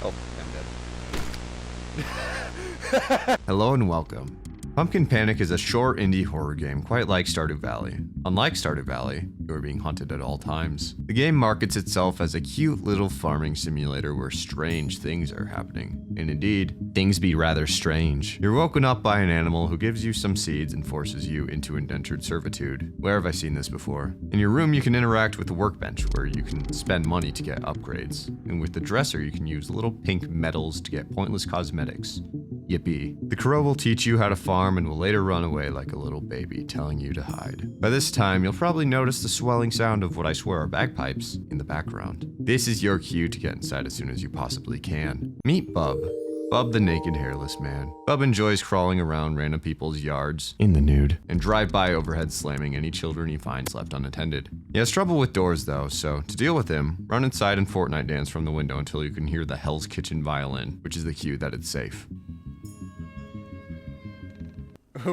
Oh, I'm dead. Hello and welcome. Pumpkin Panic is a short indie horror game quite like Stardew Valley. Unlike Stardew Valley, you are being hunted at all times. The game markets itself as a cute little farming simulator where strange things are happening. And indeed, things be rather strange. You're woken up by an animal who gives you some seeds and forces you into indentured servitude. Where have I seen this before? In your room, you can interact with the workbench where you can spend money to get upgrades. And with the dresser, you can use little pink metals to get pointless cosmetics. Yippee. The crow will teach you how to farm and will later run away like a little baby, telling you to hide. By this time, you'll probably notice the swelling sound of what I swear are bagpipes in the background. This is your cue to get inside as soon as you possibly can. Meet Bub. Bub the naked hairless man. Bub enjoys crawling around random people's yards in the nude and drive by overhead slamming any children he finds left unattended. He has trouble with doors though, so to deal with him, run inside and Fortnite dance from the window until you can hear the Hell's Kitchen violin, which is the cue that it's safe.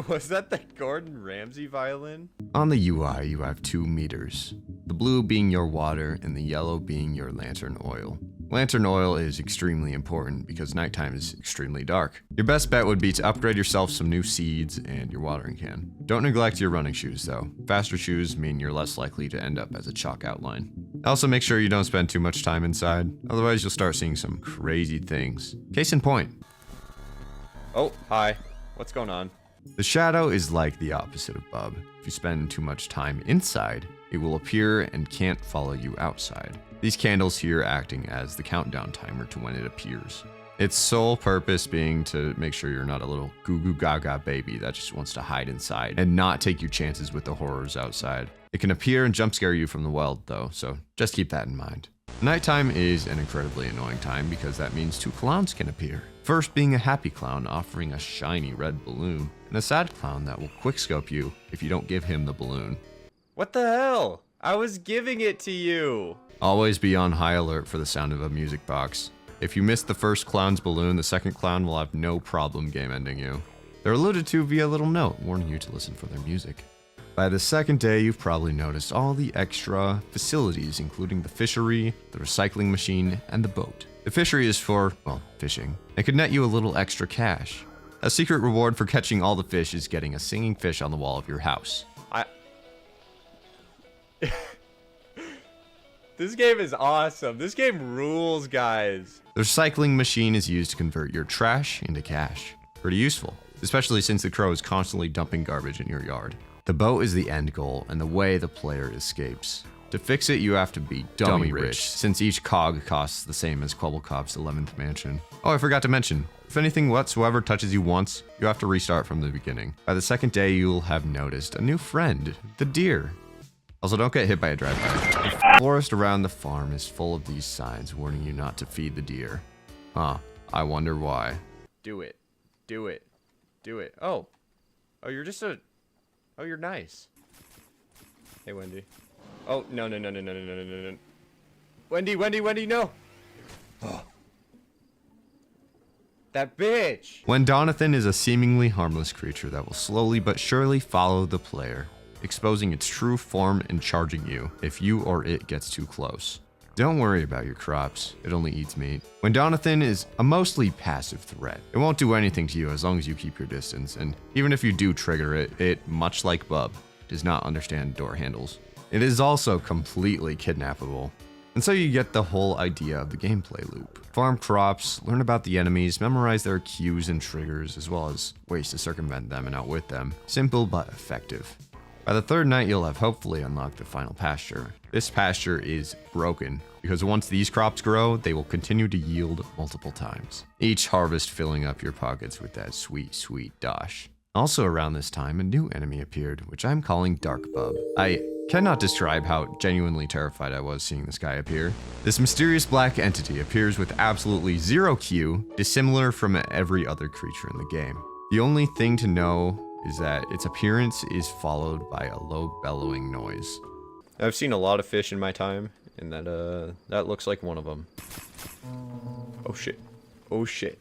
Was that the Gordon Ramsay violin? On the UI, you have 2 meters. The blue being your water and the yellow being your lantern oil. Lantern oil is extremely important because nighttime is extremely dark. Your best bet would be to upgrade yourself some new seeds and your watering can. Don't neglect your running shoes though. Faster shoes mean you're less likely to end up as a chalk outline. Also make sure you don't spend too much time inside, otherwise you'll start seeing some crazy things. Case in point. Oh, hi. What's going on? The shadow is like the opposite of Bub. If you spend too much time inside, it will appear and can't follow you outside. These candles here acting as the countdown timer to when it appears. Its sole purpose being to make sure you're not a little goo goo gaga baby that just wants to hide inside and not take your chances with the horrors outside. It can appear and jump scare you from the wild though, so just keep that in mind. Nighttime is an incredibly annoying time because that means 2 clowns can appear. First being a happy clown offering a shiny red balloon, and a sad clown that will quickscope you if you don't give him the balloon. What the hell? I was giving it to you! Always be on high alert for the sound of a music box. If you miss the first clown's balloon, the second clown will have no problem game ending you. They're alluded to via a little note warning you to listen for their music. By the second day, you've probably noticed all the extra facilities, including the fishery, the recycling machine, and the boat. The fishery is for, well, fishing. It could net you a little extra cash. A secret reward for catching all the fish is getting a singing fish on the wall of your house. This game is awesome. This game rules, guys. The recycling machine is used to convert your trash into cash. Pretty useful, especially since the crow is constantly dumping garbage in your yard. The boat is the end goal and the way the player escapes. To fix it, you have to be dummy rich, since each cog costs the same as Kvebbelkop's 11th mansion. Oh, I forgot to mention, if anything whatsoever touches you once, you have to restart from the beginning. By the second day, you'll have noticed a new friend, the deer. Also, don't get hit by a drive-by. The forest around the farm is full of these signs warning you not to feed the deer. Huh, I wonder why. Do it. Do it. Do it. Oh, you're just a... Oh, you're nice. Hey, Wendy. Oh, no. Wendy, no! Oh. That bitch! When Donathan is a seemingly harmless creature that will slowly but surely follow the player, exposing its true form and charging you if you or it gets too close. Don't worry about your crops, it only eats meat. When Donathan is a mostly passive threat, it won't do anything to you as long as you keep your distance, and even if you do trigger it, it, much like Bub, does not understand door handles. It is also completely kidnappable. And so you get the whole idea of the gameplay loop. Farm crops, learn about the enemies, memorize their cues and triggers, as well as ways to circumvent them and outwit them. Simple but effective. By the 3rd night, you'll have hopefully unlocked the final pasture. This pasture is broken, because once these crops grow, they will continue to yield multiple times. Each harvest filling up your pockets with that sweet, sweet dosh. Also around this time, a new enemy appeared, which I'm calling Dark Bub. I cannot describe how genuinely terrified I was seeing this guy appear. This mysterious black entity appears with absolutely zero Q, dissimilar from every other creature in the game. The only thing to know is that its appearance is followed by a low bellowing noise. I've seen a lot of fish in my time, and that looks like one of them. Oh shit. Oh shit.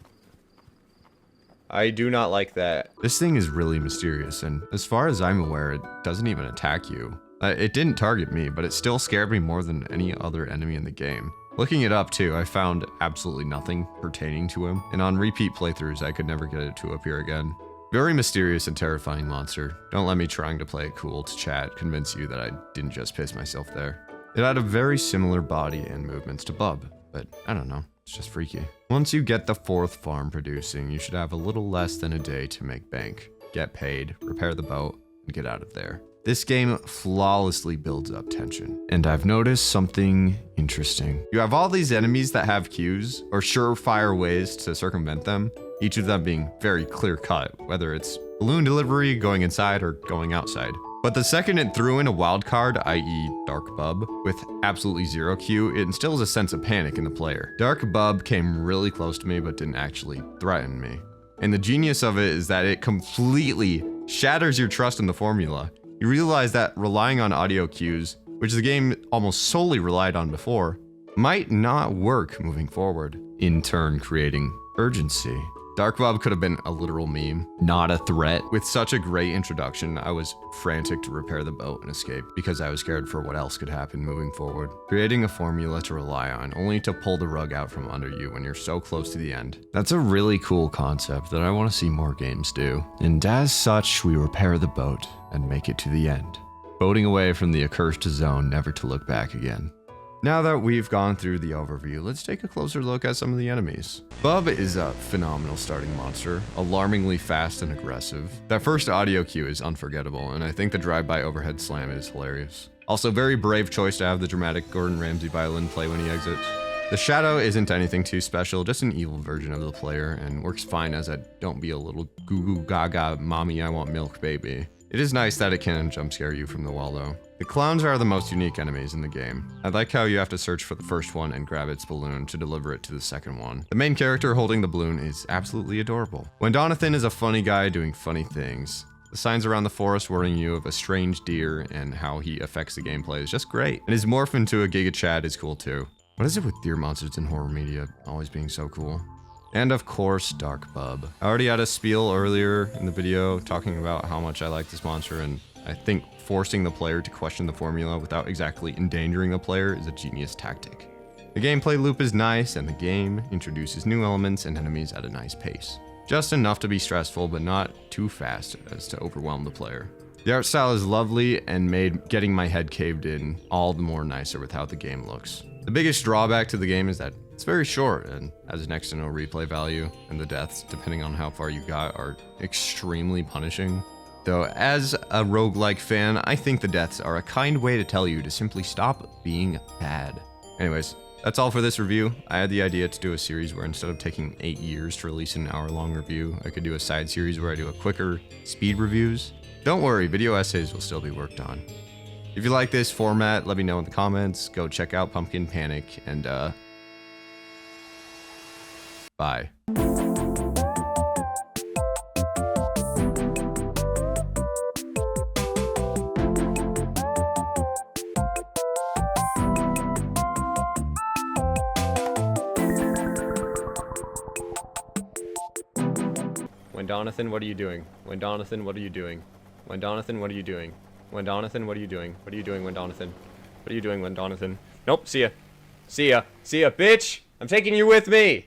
I do not like that. This thing is really mysterious, and as far as I'm aware, it doesn't even attack you. It didn't target me, but it still scared me more than any other enemy in the game. Looking it up too, I found absolutely nothing pertaining to him, and on repeat playthroughs I could never get it to appear again. Very mysterious and terrifying monster. Don't let me trying to play it cool to chat convince you that I didn't just piss myself there. It had a very similar body and movements to Bub, but I don't know, it's just freaky. Once you get the 4th farm producing, you should have a little less than a day to make bank, get paid, repair the boat, and get out of there. This game flawlessly builds up tension, and I've noticed something interesting. You have all these enemies that have queues, or surefire ways to circumvent them, each of them being very clear cut, whether it's balloon delivery, going inside, or going outside. But the second it threw in a wild card, i.e. Dark Bub, with absolutely zero queue, it instills a sense of panic in the player. Dark Bub came really close to me but didn't actually threaten me. And the genius of it is that it completely shatters your trust in the formula. You realize that relying on audio cues, which the game almost solely relied on before, might not work moving forward, in turn creating urgency. Dark Bub could have been a literal meme, not a threat. With such a great introduction, I was frantic to repair the boat and escape because I was scared for what else could happen moving forward. Creating a formula to rely on, only to pull the rug out from under you when you're so close to the end. That's a really cool concept that I want to see more games do. And as such, we repair the boat and make it to the end, boating away from the accursed zone, never to look back again. Now that we've gone through the overview, let's take a closer look at some of the enemies. Bub is a phenomenal starting monster, alarmingly fast and aggressive. That first audio cue is unforgettable, and I think the drive-by overhead slam is hilarious. Also, very brave choice to have the dramatic Gordon Ramsay violin play when he exits. The shadow isn't anything too special, just an evil version of the player, and works fine as a don't be a little goo goo gaga mommy I want milk baby. It is nice that it can jump scare you from the wall though. The clowns are the most unique enemies in the game. I like how you have to search for the first one and grab its balloon to deliver it to the second one. The main character holding the balloon is absolutely adorable. Wendonathan is a funny guy doing funny things. The signs around the forest warning you of a strange deer and how he affects the gameplay is just great. And his morph into a Giga Chad is cool too. What is it with deer monsters in horror media always being so cool? And of course, Dark Bub. I already had a spiel earlier in the video talking about how much I like this monster, and I think forcing the player to question the formula without exactly endangering the player is a genius tactic. The gameplay loop is nice, and the game introduces new elements and enemies at a nice pace. Just enough to be stressful, but not too fast as to overwhelm the player. The art style is lovely and made getting my head caved in all the more nicer with how the game looks. The biggest drawback to the game is that it's very short and has next to no replay value, and the deaths, depending on how far you got, are extremely punishing. Though, as a roguelike fan, I think the deaths are a kind way to tell you to simply stop being bad. Anyways, that's all for this review. I had the idea to do a series where instead of taking 8 years to release an hour-long review, I could do a side series where I do a quicker speed reviews. Don't worry, video essays will still be worked on. If you like this format, let me know in the comments. Go check out Pumpkin Panic, and bye. Wendonathan, what are you doing? Wendonathan, what are you doing? Wendonathan, what are you doing? Wendonathan, what are you doing? What are you doing, Wendonathan? What are you doing, Wendonathan? Nope, see ya. See ya. See ya, bitch! I'm taking you with me!